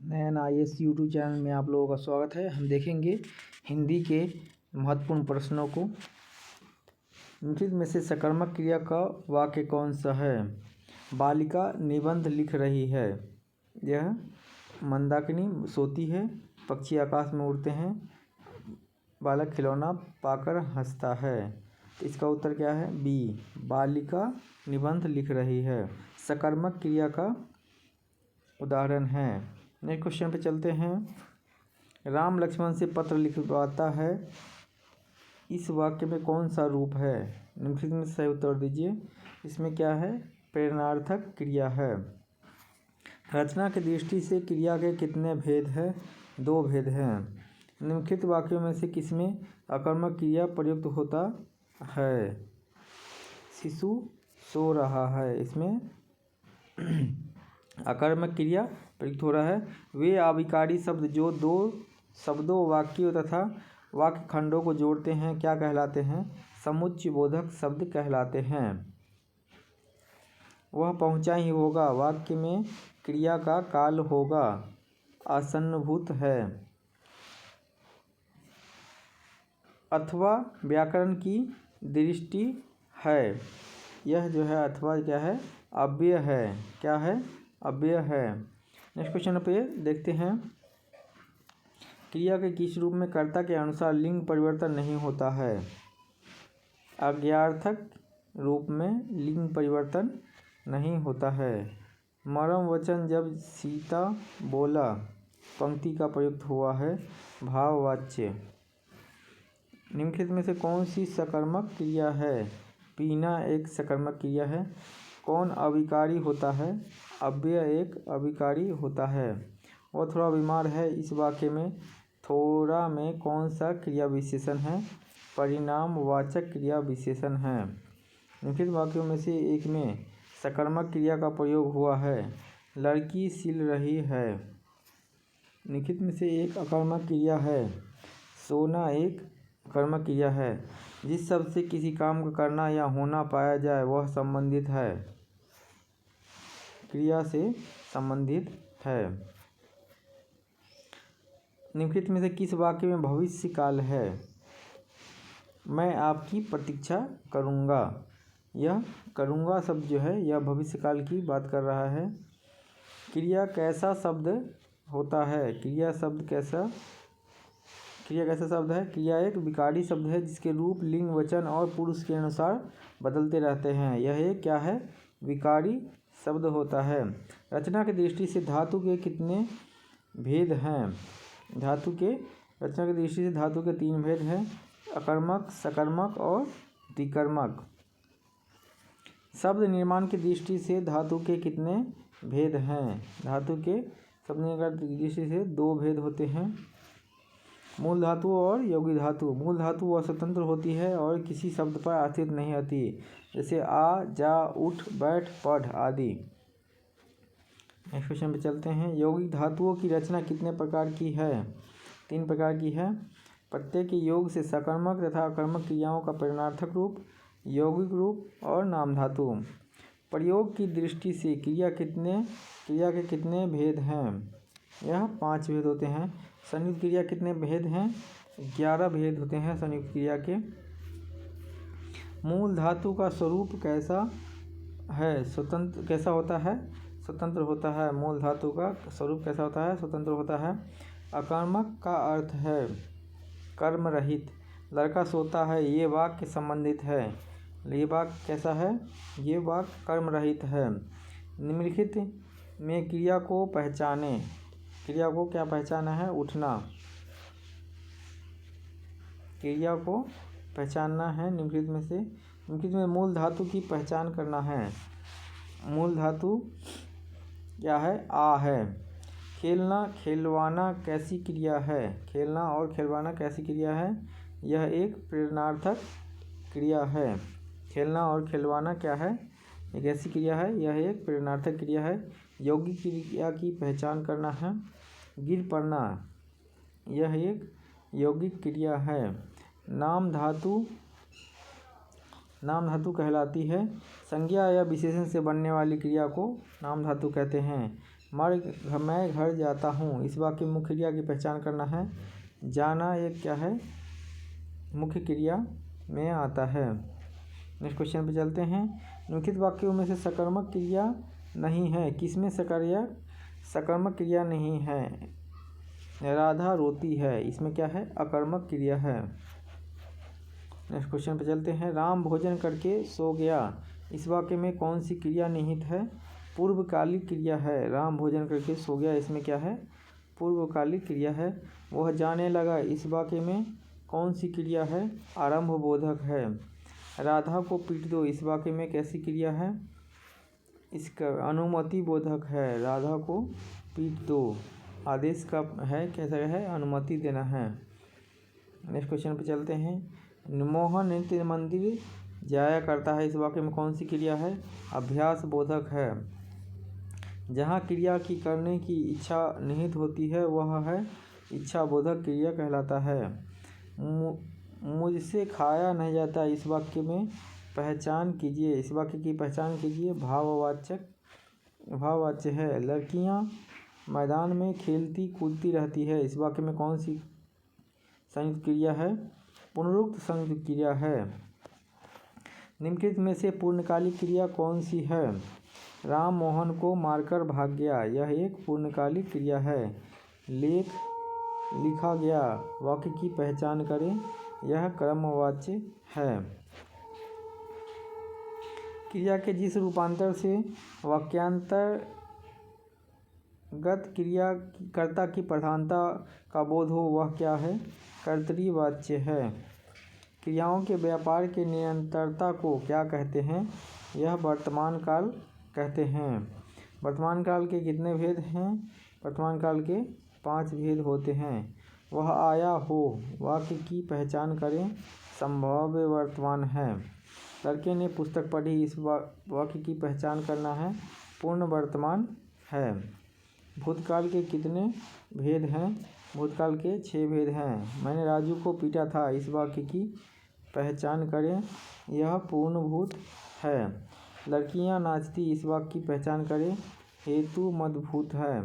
नैन IAS YouTube channel में आप लोगों का स्वागत है। हम देखेंगे हिंदी के महत्वपूर्ण प्रश्नों को। निम्नलिखित में से सकर्मक क्रिया का वाक्य कौन सा है? बालिका निबंध लिख रही है। यह मंदाकिनी सोती है, पक्षी आकाश में उड़ते हैं, बालक खिलौना पाकर हंसता है। इसका उत्तर क्या है? बी, बालिका निबंध लिख रही है सकर्मक क्रिया का उदाहरण है। नेक्स्ट क्वेश्चन पे चलते हैं। राम लक्ष्मण से पत्र लिखवाता है, इस वाक्य में कौन सा रूप है? निम्नलिखित में सही उत्तर दीजिए। इसमें क्या है? प्रेरणार्थक क्रिया है। रचना की दृष्टि से क्रिया के कितने भेद हैं? 2 भेद हैं। निम्नलिखित वाक्यों में से किसमें अकर्मक क्रिया प्रयुक्त होता है? शिशु सो रहा है, इसमें अकर्मक क्रिया प्रयुक्त हो रहा है। वे अविकारी शब्द जो 2 शब्दों, वाक्यों तथा वाक्य खंडों को जोड़ते हैं क्या कहलाते हैं? समुच्चय बोधक शब्द कहलाते हैं। वह पहुंचा ही होगा, वाक्य में क्रिया का काल होगा, आसन्नभूत है। अथवा व्याकरण की दृष्टि है। यह जो है अथवा क्या है? अव्यय है। क्या है? अव्यय है। नेक्स्ट क्वेश्चन पे देखते हैं। क्रिया के किस रूप में कर्ता के अनुसार लिंग परिवर्तन नहीं होता है? आज्ञार्थक रूप में लिंग परिवर्तन नहीं होता है। मरम वचन जब सीता बोला पंक्ति का प्रयुक्त हुआ है, भाववाच्य। निम्नलिखित में से कौन सी सकर्मक क्रिया है? पीना एक सकर्मक क्रिया है। कौन अविकारी होता है? अव्यय एक अविकारी होता है। वह थोड़ा बीमार है, इस वाक्य में थोड़ा में कौन सा क्रिया विशेषण है? परिणामवाचक क्रिया विशेषण है। निम्नलिखित वाक्यों में से एक में सकर्मक क्रिया का प्रयोग हुआ है, लड़की सिल रही है। निम्नलिखित में से एक अकर्मक क्रिया है, सोना एक कर्मक क्रिया है। जिस शब्द से किसी काम को करना या होना पाया जाए वह संबंधित है, क्रिया से संबंधित है। निम्नलिखित में से किस वाक्य में भविष्य काल है? मैं आपकी प्रतीक्षा करूँगा। यह करूँगा शब्द जो है यह भविष्य काल की बात कर रहा है। क्रिया कैसा शब्द होता है? क्रिया कैसा शब्द है? क्रिया एक विकारी शब्द है जिसके रूप लिंग, वचन और पुरुष के अनुसार बदलते रहते हैं। यह एक क्या है? विकारी शब्द होता है। रचना की दृष्टि से धातु के कितने भेद हैं? रचना की दृष्टि से धातु के 3 भेद हैं, अकर्मक, सकर्मक और द्विकर्मक। शब्द निर्माण की दृष्टि से धातु के कितने भेद हैं? धातु के शब्द निर्माण की दृष्टि से 2 भेद होते हैं, मूल धातु और यौगिक धातु। मूल धातु वह स्वतंत्र होती है और किसी शब्द पर आश्रित नहीं होती, जैसे आ, जा, उठ, बैठ, पढ़ आदि। नेक्स्ट क्वेश्चन पे चलते हैं। यौगिक धातुओं की रचना कितने प्रकार की है? 3 प्रकार की है। प्रत्येक योग से सकर्मक तथा अकर्मक क्रियाओं का प्रेरणार्थक रूप, यौगिक रूप और नाम धातु। प्रयोग की दृष्टि से क्रिया के कितने भेद हैं? यह 5 भेद होते हैं। संयुक्त क्रिया कितने भेद हैं? 11 भेद होते हैं संयुक्त क्रिया के। मूल धातु का स्वरूप कैसा है? कैसा होता है? स्वतंत्र होता है। मूल धातु का स्वरूप कैसा होता है? स्वतंत्र होता है। अकर्मक का अर्थ है कर्म रहित। लड़का सोता है, ये वाक्य संबंधित है। ये वाक्य कैसा है? ये वाक्य कर्म रहित है। निम्नलिखित में क्रिया को पहचाने। क्रिया को क्या पहचाना है? उठना। क्रिया को पहचानना है। निम्नलिखित में मूल धातु की पहचान करना है। मूल धातु क्या है? आ है। खेलना खिलवाना कैसी क्रिया है? खेलना और खिलवाना कैसी क्रिया है? यह एक प्रेरणार्थक क्रिया है। खेलना और खिलवाना क्या है? एक ऐसी क्रिया है, यह एक प्रेरणार्थक क्रिया है। यौगिक क्रिया की पहचान करना है। गिर पड़ना यह एक यौगिक क्रिया है। नाम धातु कहलाती है। संज्ञा या विशेषण से बनने वाली क्रिया को नाम धातु कहते हैं। मैं घर जाता हूँ। इस वाक्य में मुख्य क्रिया की पहचान करना है। जाना एक क्या है, मुख्य क्रिया में आता है। नेक्स्ट क्वेश्चन पे चलते हैं। निम्नलिखित वाक्यों में से सकर्मक क्रिया नहीं है। किसमें सकर्मक क्रिया नहीं है? राधा रोती है, इसमें क्या है, अकर्मक क्रिया है। नेक्स्ट क्वेश्चन पे चलते हैं। राम भोजन करके सो गया, इस वाक्य में कौन सी क्रिया निहित है? पूर्वकालिक क्रिया है। राम भोजन करके सो गया, इसमें क्या है, पूर्वकालिक क्रिया है। वह जाने लगा, इस वाक्य में कौन सी क्रिया है? आरंभ बोधक है। राधा को पीट दो, इस वाक्य में कैसी क्रिया है? इसका अनुमति बोधक है। राधा को पीट दो आदेश का है, कैसा है, अनुमति देना है। नेक्स्ट क्वेश्चन पे चलते हैं। मोहन नित्य मंदिर जाया करता है, इस वाक्य में कौन सी क्रिया है? अभ्यास बोधक है। जहाँ क्रिया की करने की इच्छा निहित होती है वह है इच्छा बोधक क्रिया कहलाता है। मुझसे खाया नहीं जाता, इस वाक्य में पहचान कीजिए, इस वाक्य की पहचान कीजिए। भाववाच्य है। लड़कियां मैदान में खेलती कूदती रहती है, इस वाक्य में कौन सी संयुक्त क्रिया है? पुनरुक्त संयुक्त क्रिया है। निम्नलिखित में से पूर्णकालिक क्रिया कौन सी है? राम मोहन को मारकर भाग गया, यह एक पूर्णकालिक क्रिया है। लेख लिखा गया, वाक्य की पहचान करें, यह क्रमवाच्य है। क्रिया के जिस रूपांतर से वाक्यांतरगत क्रिया कर्ता की प्रधानता का बोध हो वह क्या है? कर्तरीवाच्य है। क्रियाओं के व्यापार के निरंतरता को क्या कहते हैं? यह वर्तमान काल कहते हैं। वर्तमान काल के कितने भेद हैं? वर्तमान काल के 5 भेद होते हैं। वह आया हो, वाक्य की पहचान करें, संभाव्य वर्तमान है। लड़के ने पुस्तक पढ़ी, इस वाक्य की पहचान करना है, पूर्ण वर्तमान है। भूतकाल के कितने भेद हैं? भूतकाल के 6 भेद हैं। मैंने राजू को पीटा था, इस वाक्य की पहचान करें, यह पूर्णभूत है। लड़कियां नाचती, इस वाक्य की पहचान करें, हेतु मदभूत है।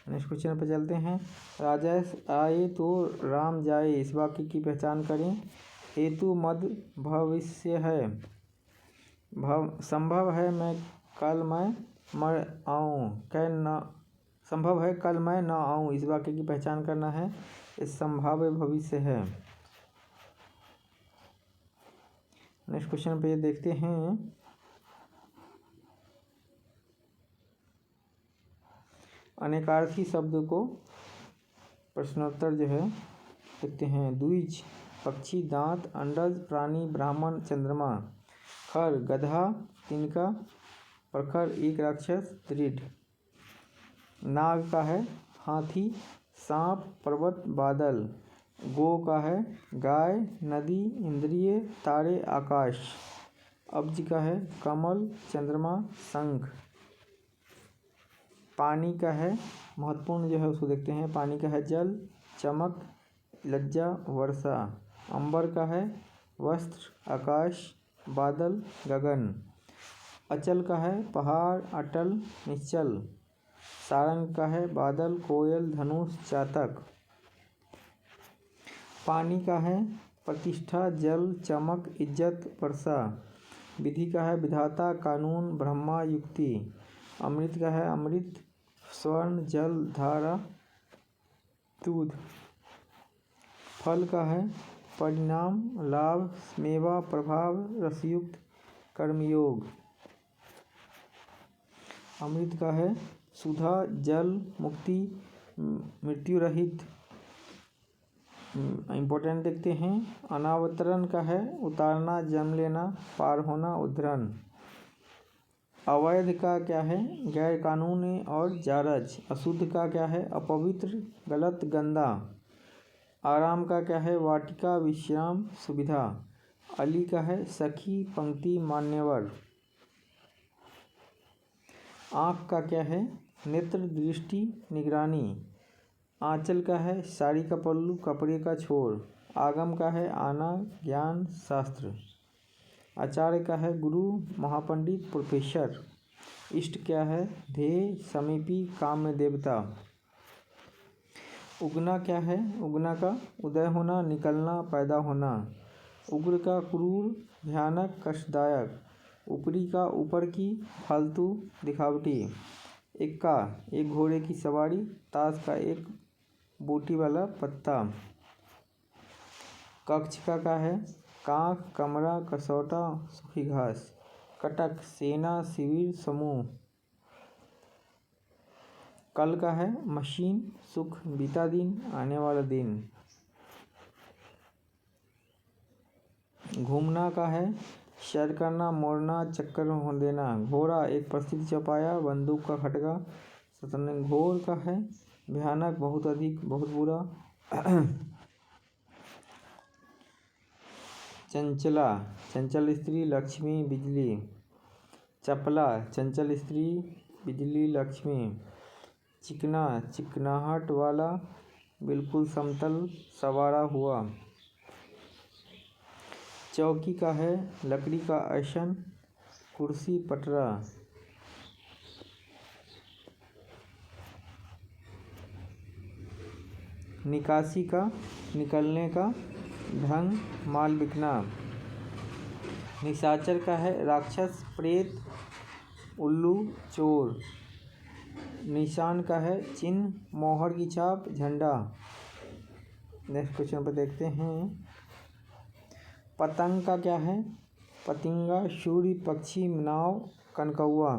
नेक्स्ट क्वेश्चन पर चलते हैं। राजेश आए तो राम जाए, इस वाक्य की पहचान करें, हेतु मद भविष्य है। संभव है कल मैं मर आऊँ, संभव है कल मैं न आऊँ, इस वाक्य की पहचान करना है, इस संभाव्य भविष्य है। नेक्स्ट क्वेश्चन पे देखते हैं। अनेकार्थी शब्द को प्रश्नोत्तर जो है देखते हैं। द्विज पक्षी, दांत, अंडज प्राणी, ब्राह्मण, चंद्रमा। खर गधा, तिनका, प्रखर एक राक्षस, दृढ़। नाग का है हाथी, सांप, पर्वत, बादल। गो का है गाय, नदी, इंद्रिय, तारे, आकाश। अब्ज का है कमल, चंद्रमा, शंख। पानी का है महत्वपूर्ण जो है उसको देखते हैं। पानी का है जल, चमक, लज्जा, वर्षा। अंबर का है वस्त्र, आकाश, बादल, गगन। अचल का है पहाड़, अटल, निश्चल। सारंग का है बादल, कोयल, धनुष, चातक। पानी का है प्रतिष्ठा, जल, चमक, इज्जत, वर्षा। विधि का है विधाता, कानून, ब्रह्मा, युक्ति। अमृत का है अमृत, स्वर्ण, जल, धारा, दूध। फल का है परिणाम, लाभ, मेवा, प्रभाव, रसयुक्त, कर्मयोग। अमृत का है सुधा, जल, मुक्ति, मृत्यु रहित। इम्पोर्टेंट देखते हैं। अनावतरण का है उतारना, जन्म लेना, पार होना, उद्धरण। अवैध का क्या है गैर कानूनी और जारज। अशुद्ध का क्या है अपवित्र, गलत, गंदा। आराम का क्या है वाटिका, विश्राम, सुविधा। अली का है सखी, पंक्ति, मान्यवर। आँख का क्या है नेत्र, दृष्टि, निगरानी। आंचल का है साड़ी का पल्लू, कपड़े का छोर। आगम का है आना, ज्ञान, शास्त्र। आचार्य का है गुरु, महापंडित, प्रोफेसर। इष्ट क्या है? ध्येय, समीपी, काम्य, देवता। उगना क्या है? उगना का उदय होना, निकलना, पैदा होना। उग्र का क्रूर, भयानक, कष्टदायक। ऊपरी का ऊपर की, फालतू, दिखावटी। इक्का एक घोड़े की सवारी, ताश का एक बूटी वाला पत्ता। कक्ष का है? कांख, कमरा, कसौटा, सूखी घास। कटक सेना, शिविर, समूह। कल का है? मशीन, सुख, बीता दिन, आने वाला दिन। घूमना का है? सैर करना, मोड़ना, चक्कर हो देना। घोड़ा एक प्रसिद्ध चौपाया, बंदूक का खटका, शतरंज। घोर का है? भयानक, बहुत अधिक, बहुत बुरा। चंचला चंचल स्त्री, लक्ष्मी, बिजली। चपला चंचल स्त्री, बिजली, लक्ष्मी। चिकना चिकनाहट वाला, बिल्कुल समतल, संवारा हुआ। चौकी का है? लकड़ी का आसन, कुर्सी, पटरा। निकासी का निकलने का ढंग, माल बिकना। निशाचर का है? राक्षस, प्रेत, उल्लू, चोर। निशान का है? चिन्ह, मोहर की छाप, झंडा। नेक्स्ट क्वेश्चन पर देखते हैं। पतंग का क्या है? पतिंगा, सूर्य, पक्षी, नाव, कनकौआ।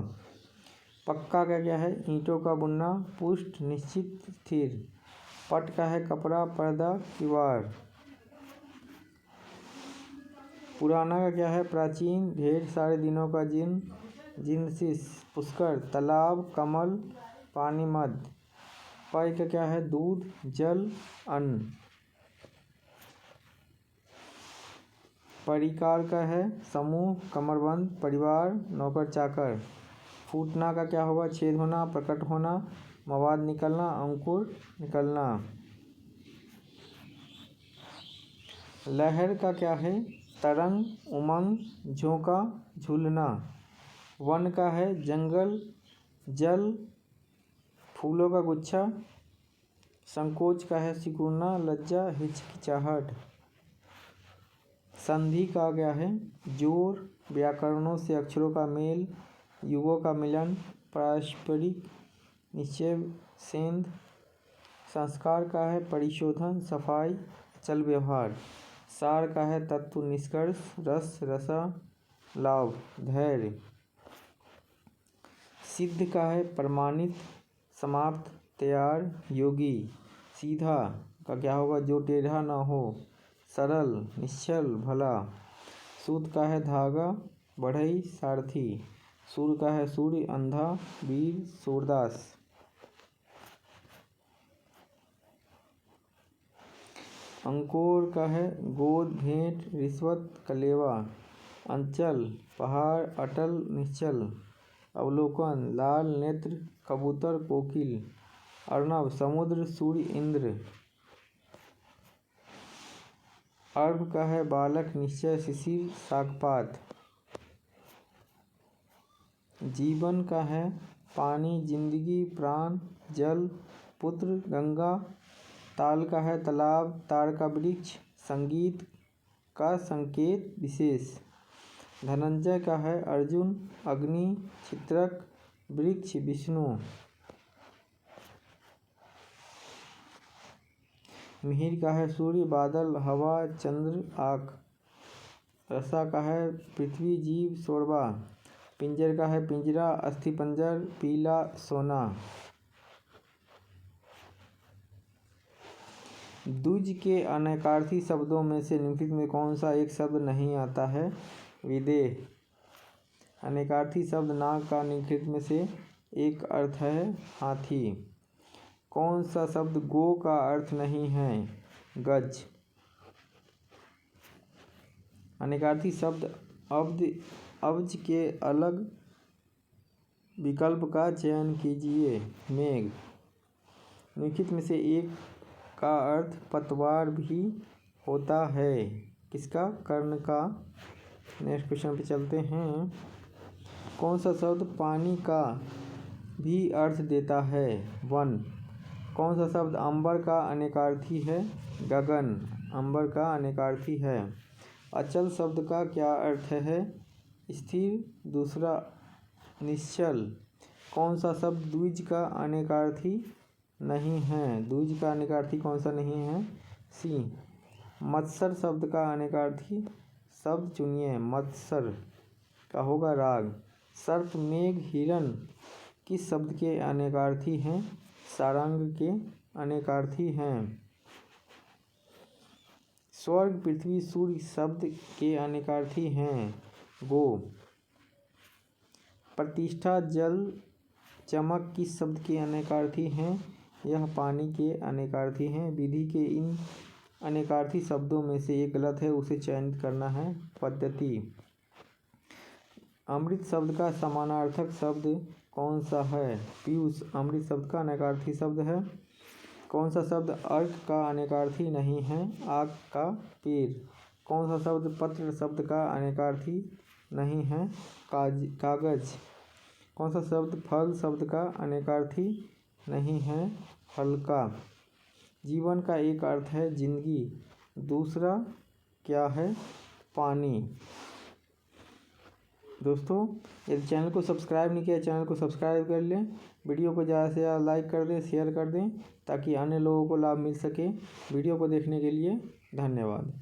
पक्का का क्या है? ईंटों का बुनना, पुष्ट, निश्चित, स्थिर। पट का है? कपड़ा, पर्दा, किवाड़। पुराना का क्या है? प्राचीन, ढेर सारे दिनों का दिन, जिनसिस। पुष्कर, तालाब, कमल, पानी, मध्य। पय का क्या है? दूध, जल, अन्न। परिकार का है? समूह, कमरबंद, परिवार, नौकर, चाकर। फूटना का क्या होगा? छेद होना, प्रकट होना, मवाद निकलना, अंकुर निकलना। लहर का क्या है? तरंग, उमंग, झोंका, झूलना। वन का है? जंगल, जल, फूलों का गुच्छा। संकोच का है? सिकुड़ना, लज्जा, हिचकिचाहट। संधि का क्या है? जोर, व्याकरणों से अक्षरों का मेल, युगों का मिलन, पारस्परिक निश्चय, सेंध। संस्कार का है? परिशोधन, सफाई, चल व्यवहार। सार का है? तत्व, निष्कर्ष, रस, रसा, लाभ, धैर्य। सिद्ध का है? प्रमाणित, समाप्त, तैयार, योगी। सीधा का क्या होगा? जो टेढ़ा ना हो, सरल, निश्चल, भला। सूत का है? धागा, बढ़ई, सारथी। सूर्य का है? सूर्य, अंधा, वीर, सूरदास। अंकोर का है? गोद, भेंट, रिश्वत, कलेवा। अंचल, पहाड़, अटल, निश्चल। अवलोकन, लाल नेत्र, कबूतर, कोकिल। अर्णव, समुद्र, सूर्य, इंद्र। अर्भ का है? बालक, निश्चय, शिशिर, शाकपात। जीवन का है? पानी, जिंदगी, प्राण, जल, पुत्र, गंगा। ताल का है? तालाब, ताड़ का वृक्ष, संगीत का संकेत, विशेष। धनंजय का है? अर्जुन, अग्नि, चित्रक, वृक्ष, विष्णु। मिहिर का है? सूर्य, बादल, हवा, चंद्र, आँख। रसा का है? पृथ्वी, जीव, शोरबा। पिंजर का है? पिंजरा, अस्थिपंजर, पीला, सोना। द्विज के अनेकार्थी शब्दों में से निम्नलिखित में कौन सा एक शब्द नहीं आता है? विदेह। अनेकार्थी शब्द नाग का निम्नलिखित में से एक अर्थ है? हाथी। कौन सा शब्द गो का अर्थ नहीं है? गज। अनेकार्थी शब्द अब्ज के अलग विकल्प का चयन कीजिए। मेघ। निम्नलिखित में से एक का अर्थ पतवार भी होता है? किसका? कर्ण का। नेक्स्ट क्वेश्चन पे चलते हैं। कौन सा शब्द पानी का भी अर्थ देता है? वन। कौन सा शब्द अंबर का अनेकार्थी है? गगन अंबर का अनेकार्थी है। अचल शब्द का क्या अर्थ है? स्थिर। दूसरा निश्चल। कौन सा शब्द द्विज का अनेकार्थी नहीं है? द्विज का अनेकार्थी कौन सा नहीं है? सी। मत्सर शब्द का अनेकार्थी शब्द चुनिए। मत्सर का होगा राग। सर्प मेघ हिरण किस शब्द के अनेकार्थी हैं? सारंग के अनेकार्थी हैं। स्वर्ग पृथ्वी सूर्य शब्द के अनेकार्थी हैं। गो। प्रतिष्ठा जल चमक किस शब्द के अनेकार्थी हैं? यह पानी के अनेकार्थी हैं। विधि के इन अनेकार्थी शब्दों में से एक गलत है, उसे चयनित करना है। पद्धति। अमृत शब्द का समानार्थक शब्द कौन सा है? पीयूष अमृत शब्द का अनेकार्थी शब्द है। कौन सा शब्द अर्क का अनेकार्थी नहीं है? आग का पेड़। कौन सा शब्द पत्र शब्द का अनेकार्थी नहीं है? कागज। कौन सा शब्द फल शब्द का अनेकार्थी नहीं है? हल्का। जीवन का एक अर्थ है जिंदगी, दूसरा क्या है? पानी। दोस्तों, यदि चैनल को सब्सक्राइब नहीं किया, चैनल को सब्सक्राइब कर लें। वीडियो को ज़्यादा से ज़्यादा लाइक कर दें, शेयर कर दें, ताकि अन्य लोगों को लाभ मिल सके। वीडियो को देखने के लिए धन्यवाद।